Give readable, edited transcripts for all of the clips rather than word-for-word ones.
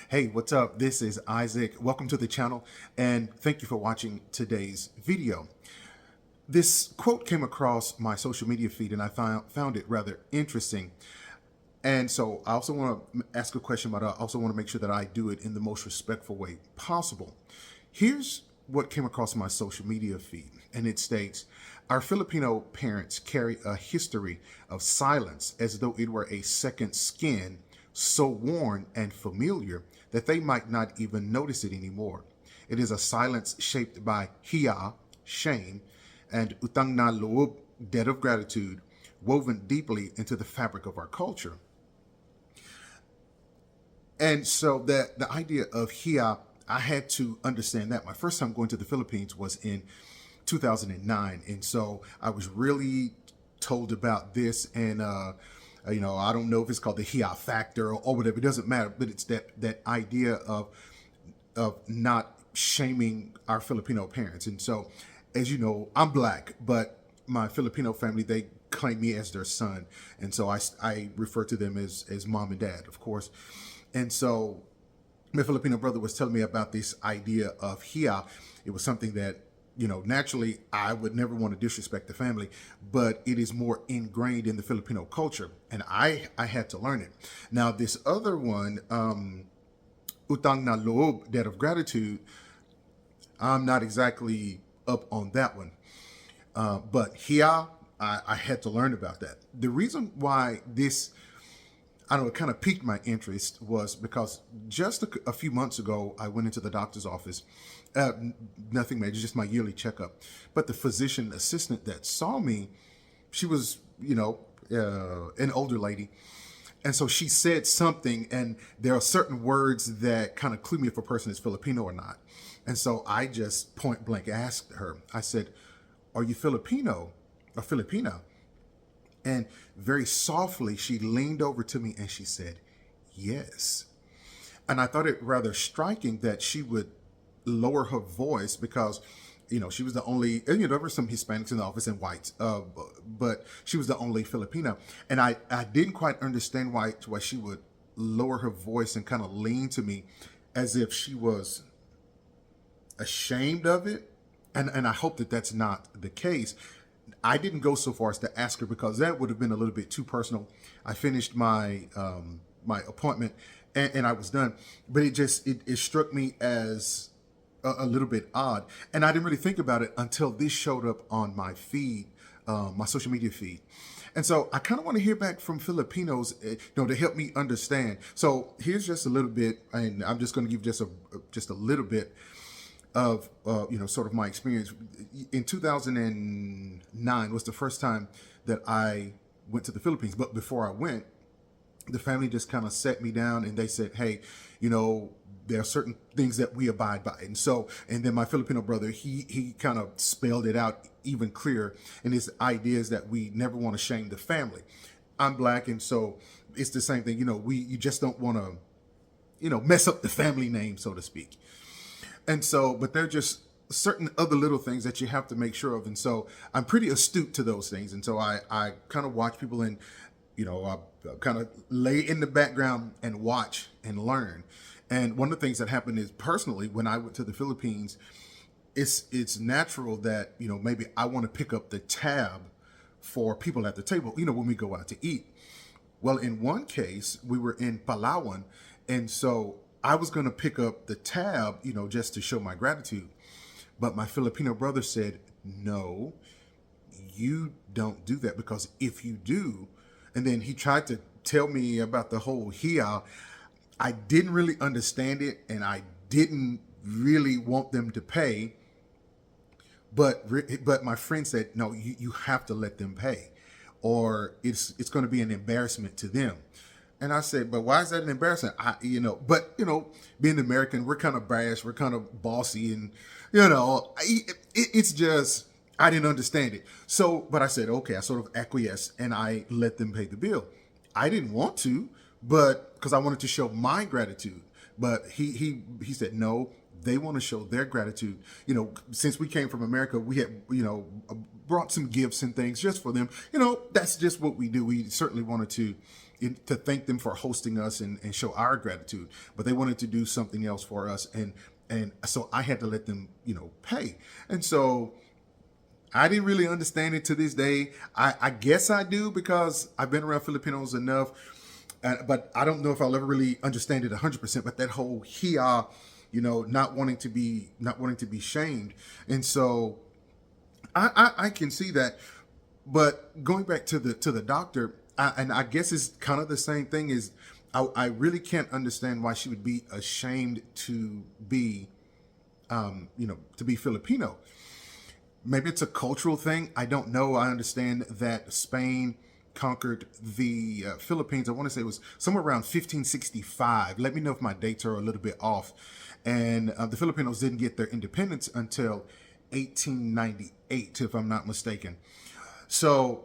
Hey, what's up? This is Isaac. Welcome to the channel and thank you for watching today's video. This quote came across my social media feed and I found it rather interesting. And so I also want to ask a question, but I also want to make sure that I do it in the most respectful way possible. Here's what came across my social media feed, and it states, our Filipino parents carry a history of silence as though it were a second skin, so worn and familiar that they might not even notice it anymore. It is a silence shaped by hiya, shame, and utang na loob, debt of gratitude, woven deeply into the fabric of our culture. And so the idea of hiya, I had to understand that. My first time going to the Philippines was in 2009. And so I was really told about this. And, I don't know if it's called the hiya factor or whatever. It doesn't matter. But it's that idea of not shaming our Filipino parents. And so, as you know, I'm black, but my Filipino family, they claim me as their son. And so I refer to them as mom and dad, of course. And so my Filipino brother was telling me about this idea of hiya. It was something that, naturally I would never want to disrespect the family, but it is more ingrained in the Filipino culture. And I had to learn it. Now, this other one, utang na loob, debt of gratitude, I'm not exactly up on that one. But hiya, I had to learn about that. The reason why this, I don't know, it kind of piqued my interest was because just a few months ago, I went into the doctor's office. Nothing major, just my yearly checkup. But the physician assistant that saw me, she was, an older lady. And so she said something, and there are certain words that kind of clue me if a person is Filipino or not. And so I just point blank asked her, I said, are you Filipino or Filipina? And very softly, she leaned over to me and she said, yes. And I thought it rather striking that she would lower her voice because, she was the only, and there were some Hispanics in the office and whites, but she was the only Filipina. And I didn't quite understand why she would lower her voice and kind of lean to me as if she was ashamed of it. And I hope that that's not the case. I didn't go so far as to ask her because that would have been a little bit too personal. I finished my my appointment and I was done, but it struck me as a little bit odd, and I didn't really think about it until this showed up on my feed, my social media feed. And so I kind of want to hear back from Filipinos, to help me understand. So here's just a little bit, and I'm just going to give just a little bit of sort of my experience. In 2009 was the first time that I went to the Philippines. But before I went, the family just kind of sat me down and they said, hey, there are certain things that we abide by. And then my Filipino brother, he kind of spelled it out even clearer in his ideas that we never want to shame the family. I'm black, and so it's the same thing. You just don't want to, mess up the family name, so to speak. And so, but they're just certain other little things that you have to make sure of. And so I'm pretty astute to those things. And so I kind of watch people and, I kind of lay in the background and watch and learn. And one of the things that happened is personally, when I went to the Philippines, it's natural that, maybe I want to pick up the tab for people at the table, when we go out to eat. Well, in one case, we were in Palawan. And so I was going to pick up the tab, just to show my gratitude. But my Filipino brother said, no, you don't do that, because if you do, and then he tried to tell me about the whole hiya. I didn't really understand it, and I didn't really want them to pay. But my friend said, no, you have to let them pay, or it's going to be an embarrassment to them. And I said, but why is that an embarrassment? Being American, we're kind of brash, we're kind of bossy, and, it's just, I didn't understand it. So, but I said, okay, I sort of acquiesced and I let them pay the bill. I didn't want to, but because I wanted to show my gratitude. But he said, no, they want to show their gratitude. Since we came from America, we had, brought some gifts and things just for them. That's just what we do. We certainly wanted to to thank them for hosting us and show our gratitude, but they wanted to do something else for us, and so I had to let them, pay. And so I didn't really understand it to this day. I guess I do because I've been around Filipinos enough, but I don't know if I'll ever really understand it 100%. But that whole hiya, not wanting to be shamed, and so I can see that. But going back to the doctor, and I guess it's kind of the same thing. Is I really can't understand why she would be ashamed to be, to be Filipino. Maybe it's a cultural thing. I don't know. I understand that Spain conquered the Philippines. I want to say it was somewhere around 1565. Let me know if my dates are a little bit off. And the Filipinos didn't get their independence until 1898, if I'm not mistaken. So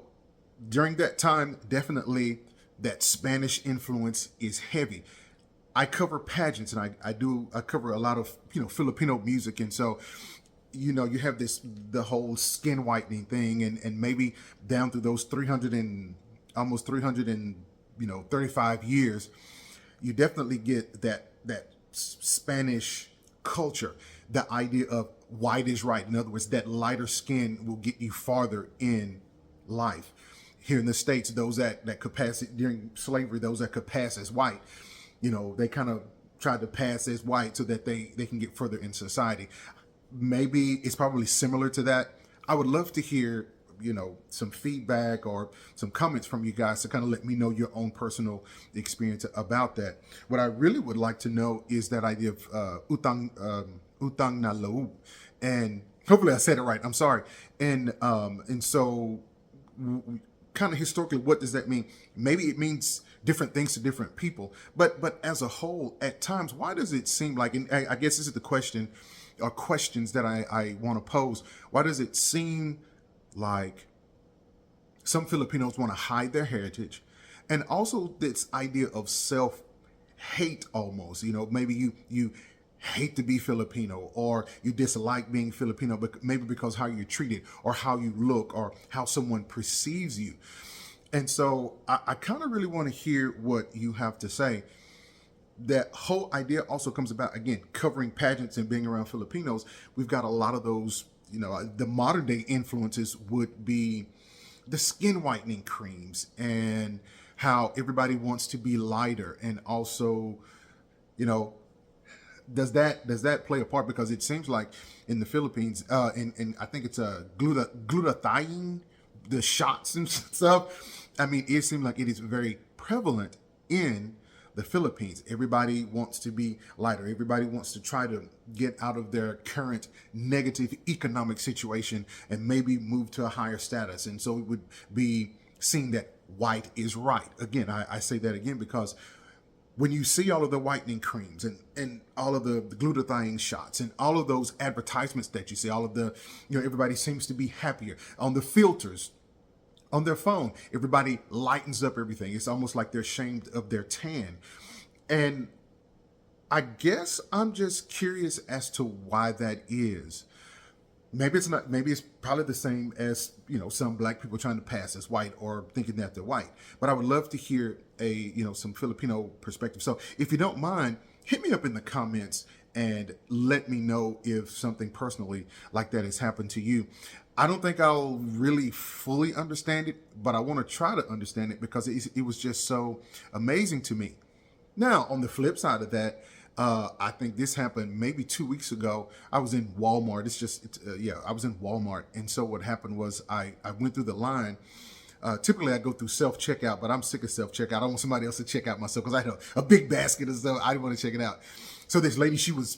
during that time, definitely that Spanish influence is heavy. I cover pageants, and I cover a lot of Filipino music, and so you have the whole skin whitening thing, and maybe down through those 35 years, you definitely get that Spanish culture, the idea of white is right. In other words, that lighter skin will get you farther in life. Here in the States, those that could pass it during slavery, those that could pass as white, they kind of tried to pass as white so that they can get further in society. Maybe it's probably similar to that. I would love to hear, some feedback or some comments from you guys to kind of let me know your own personal experience about that. What I really would like to know is that idea of utang na loob, and hopefully I said it right. I'm sorry. And so kind of historically, what does that mean? Maybe it means different things to different people, but as a whole, at times, why does it seem like, and I guess this is the question, or questions that I want to pose. Why does it seem like some Filipinos want to hide their heritage, and also this idea of self-hate almost? Maybe you hate to be Filipino, or you dislike being Filipino, but maybe because how you're treated, or how you look, or how someone perceives you. And so I kind of really want to hear what you have to say. That whole idea also comes about, again, covering pageants and being around Filipinos. We've got a lot of those, the modern day influences would be the skin whitening creams, and how everybody wants to be lighter. And also, does that play a part? Because it seems like in the Philippines, and I think it's a glutathione, the shots and stuff. I mean, it seems like it is very prevalent in the Philippines. Everybody wants to be lighter. Everybody wants to try to get out of their current negative economic situation and maybe move to a higher status. And so it would be seen that white is right. Again, I say that again because when you see all of the whitening creams and all of the glutathione shots and all of those advertisements that you see, all of the, everybody seems to be happier on the filters on their phone. Everybody lightens up everything. It's almost like they're ashamed of their tan. And I guess I'm just curious as to why that is. Maybe it's not, maybe it's probably the same as, some black people trying to pass as white or thinking that they're white. But I would love to hear some Filipino perspective. So if you don't mind, hit me up in the comments and let me know if something personally like that has happened to you. I don't think I'll really fully understand it, but I want to try to understand it because it was just so amazing to me. Now, on the flip side of that, I think this happened maybe 2 weeks ago. I was in Walmart. I was in Walmart. And so what happened was I went through the line. Typically I go through self-checkout, but I'm sick of self-checkout. I want somebody else to check out myself because I had a big basket of stuff. I didn't want to check it out. So this lady, she was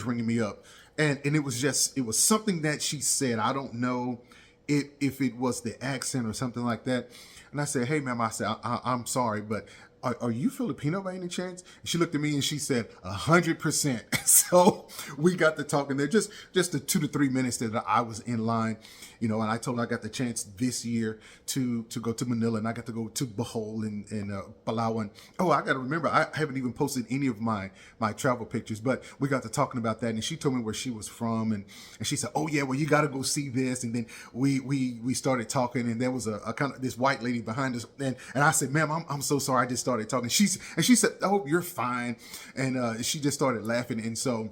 ringing me up. And it was something that she said. I don't know if it was the accent or something like that. And I said, hey, ma'am, I'm sorry, but are you Filipino by any chance? And she looked at me and she said, 100%. So we got to talking there just the 2 to 3 minutes that I was in line, and I told her I got the chance this year to go to Manila, and I got to go to Bohol and Palawan. Oh, I got to remember, I haven't even posted any of my travel pictures, but we got to talking about that, and she told me where she was from, and she said, oh yeah, well, you got to go see this. And then we started talking, and there was a kind of this white lady behind us, and I said, ma'am, I'm so sorry, I just started talking. She said, oh, you're fine. And she just started laughing. And so,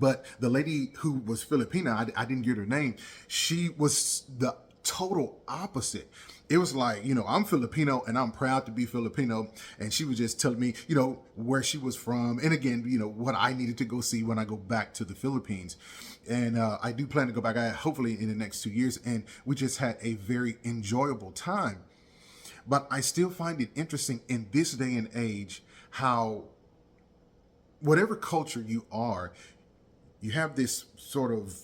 but the lady who was Filipina, I didn't get her name. She was the total opposite. It was like, I'm Filipino and I'm proud to be Filipino. And she was just telling me, where she was from. And again, what I needed to go see when I go back to the Philippines. And I do plan to go back, hopefully in the next 2 years. And we just had a very enjoyable time. But I still find it interesting in this day and age how whatever culture you are, you have this sort of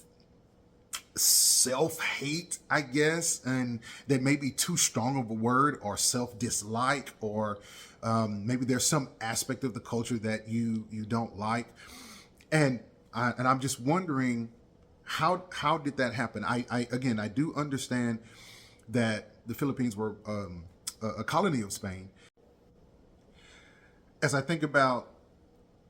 self-hate, I guess, and that may be too strong of a word, or self-dislike, or maybe there's some aspect of the culture that you don't like. And I'm just wondering, how did that happen? I do understand that the Philippines were a colony of Spain. As I think about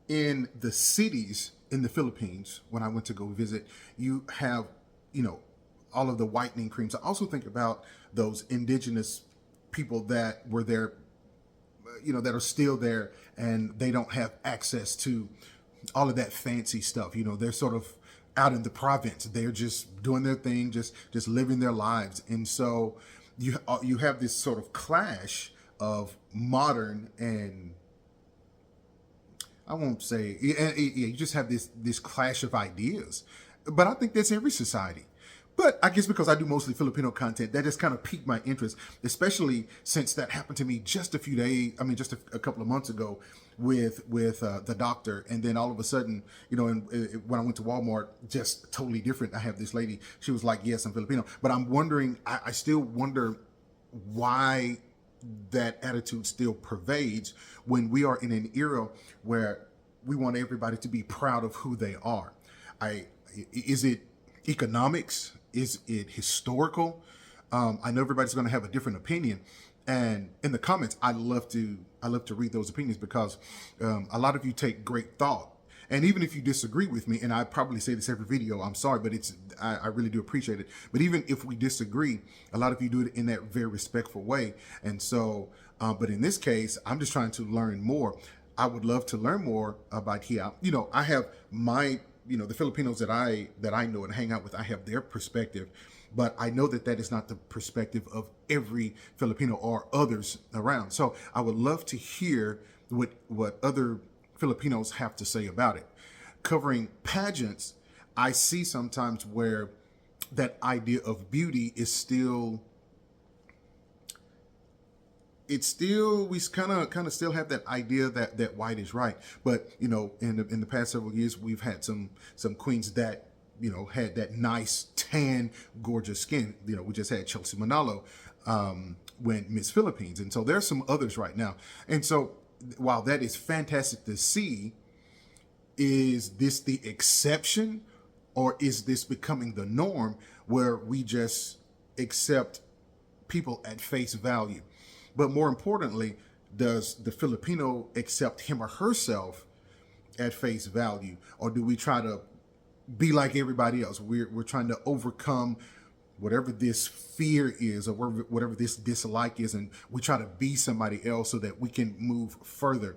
in the cities in the Philippines, when I went to go visit, you have, all of the whitening creams. I also think about those indigenous people that were there, that are still there, and they don't have access to all of that fancy stuff. They're sort of out in the province. They're just doing their thing, just living their lives. And so you have this sort of clash of modern and, I won't say, you just have this clash of ideas. But I think that's every society. But I guess because I do mostly Filipino content, that just kind of piqued my interest, especially since that happened to me just a couple of months ago with the doctor. And then all of a sudden, when I went to Walmart, just totally different. I have this lady, she was like, yes, I'm Filipino. But I'm wondering, I still wonder why that attitude still pervades when we are in an era where we want everybody to be proud of who they are. Is it economics? Is it historical? I know everybody's going to have a different opinion, and in the comments, I love to read those opinions, because a lot of you take great thought. And even if you disagree with me, and I probably say this every video, I'm sorry, but I really do appreciate it. But even if we disagree, a lot of you do it in that very respectful way. And so, but in this case, I'm just trying to learn more. I would love to learn more about hiya. I have my, the Filipinos that I know and hang out with, I have their perspective. But I know that is not the perspective of every Filipino or others around. So I would love to hear what other Filipinos have to say about it. Covering pageants, I see sometimes where that idea of beauty is still, we kind of still have that idea that white is right. But in the past several years, we've had some queens that had that nice tan, gorgeous skin. We just had Chelsea Manalo when Miss Philippines, and so there's some others right now. And so while that is fantastic to see, is this the exception, or is this becoming the norm where we just accept people at face value? But more importantly, does the Filipino accept him or herself at face value, or do we try to be like everybody else? We're trying to overcome whatever this fear is, or whatever this dislike is, and we try to be somebody else so that we can move further.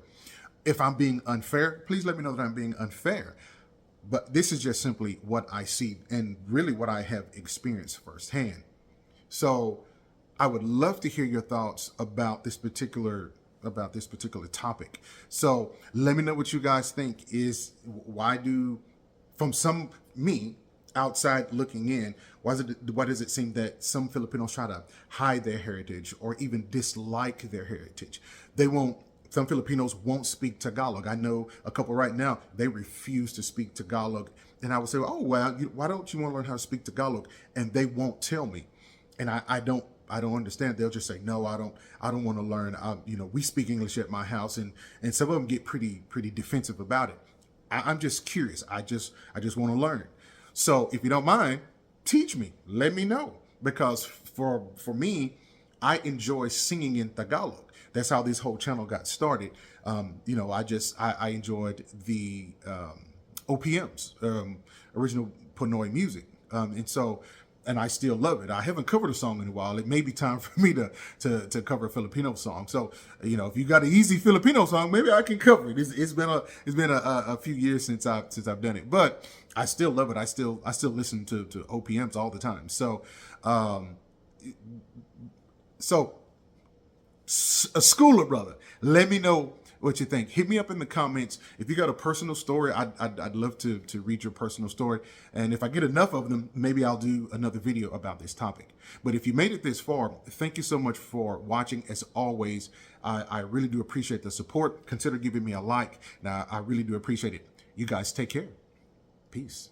If I'm being unfair, please let me know that I'm being unfair. But this is just simply what I see, and really what I have experienced firsthand. So I would love to hear your thoughts about this particular topic. So let me know what you guys think. From me outside looking in, why does it seem that some Filipinos try to hide their heritage or even dislike their heritage? Some Filipinos won't speak Tagalog. I know a couple right now, they refuse to speak Tagalog. And I would say, oh, well, why don't you want to learn how to speak Tagalog? And they won't tell me. And I don't don't understand, they'll just say, no, I don't want to learn. We speak English at my house, and some of them get pretty defensive about it. I'm just curious. I just want to learn. So if you don't mind, teach me. Let me know, because for me, I enjoy singing in Tagalog. That's how this whole channel got started. I enjoyed the OPMs, original Pinoy music, and I still love it. I haven't covered a song in a while. It may be time for me to cover a Filipino song. So, if you got an easy Filipino song, maybe I can cover it. It's been a few years since I've done it, but I still love it. I still listen to OPMs all the time. So, a schooler brother, let me know what you think. Hit me up in the comments. If you got a personal story, I'd love to read your personal story. And if I get enough of them, maybe I'll do another video about this topic. But if you made it this far, thank you so much for watching. As always, I really do appreciate the support. Consider giving me a like. Now, I really do appreciate it. You guys take care. Peace.